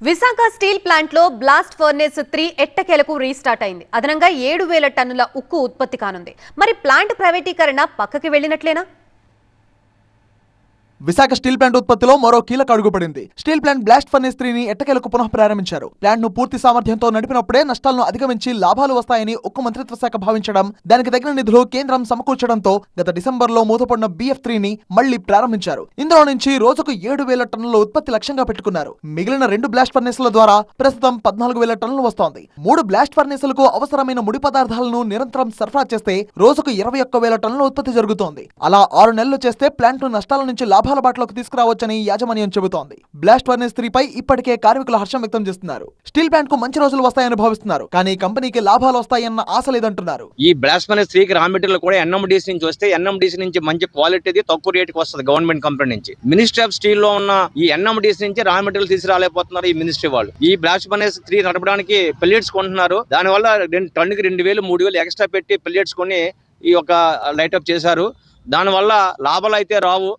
Visakha steel plant లో blast furnace 3 ఎట్టకేలకు restart అయింది. అదనంగా 7,000 టన్నుల ఉక్కు ఉత్పత్తి కానుంది. మరి ప్లాంట్ ప్రైవేటీకరణ పక్కకి వెళ్ళినట్లేనా? విశాఖ స్టీల్ ప్లాంట్ ఉత్పత్తిలో మరో కీలక అడుగు పడింది. స్టీల్ ప్లాంట్ బ్లాస్ట్ ఫర్నేస్ 3ని ఎట్టకేలకు పునః ప్రారంభించారు. ప్లాంట్ ను పూర్తి సామర్థ్యంతో నడిపినప్పుడే నష్టాలను అధిగమించి లాభాలు వస్తాయని ఉక్కు మంత్రిత్వ శాఖ భావించడం, దానికి తగిన నిధులు కేంద్రం సమకూర్చడంతో గత డిసెంబర్లో మూతపడిన BF3ని మళ్లీ ప్రారంభించారు. ఇందులో నుంచి రోజుకు 7,000 టన్నుల ఉత్పత్తి లక్ష్యంగా పెట్టుకున్నారు. మిగిలిన 2 బ్లాస్ట్ ఫర్నేసుల ద్వారా ప్రస్తుతం 14,000 టన్నులు వస్తోంది. 3 బ్లాస్ట్ ఫర్నేసులకు అవసరమైన ముడి పదార్థాలను నిరంతరం సరఫరా చేస్తే రోజుకు 21,000 టన్నుల ఉత్పత్తి జరుగుతోంది. అలా 6 నెలలు చేస్తే ప్లాంట్ ను నష్టాల నుంచి లాభాల బాటలోకి తీసుకురావచ్చని యాజమాన్యం చెబుతోంది. బ్లాస్ట్ ఫర్నేస్ 3 పై ఇప్పటికే కార్మికులు హర్షం వ్యక్తం చేస్తున్నారు. స్టీల్ ప్లాంట్ కు మంచి రోజులు వస్తాయని భావిస్తున్నారు. కానీ కంపెనీకి లాభాలు వస్తాయన్న ఆశ లేదంటున్నారు. ఈ బ్లాస్ట్ ఫర్నేస్ 3 కి రా మెటీరియల్ కూడా NMDC నుంచి వస్తే NMDC నుంచి మంచి క్వాలిటీది తక్కువ రేటుకి వస్తుంది గవర్నమెంట్ కంపెనీ నుంచి. మినిస్ట్రీ ఆఫ్ స్టీల్ లో ఉన్న ఈ NMDC నుంచి రా మెటీరియల్ తీసుకురాలేకపోతున్నారు ఈ మినిస్ట్రీ వాళ్ళు. ఈ బ్లాస్ట్ ఫర్నేస్ 3 నడపడానికి పెల్లెట్స్ కొంటున్నారు. దానివల్ల టన్నుకి 2,000 3,000 ఎక్స్ట్రా పెట్టి పెల్లెట్స్ కొని ఈ యొక్క లైటప్ చేశారు. దానివల్ల లాభాలు అయితే రావు.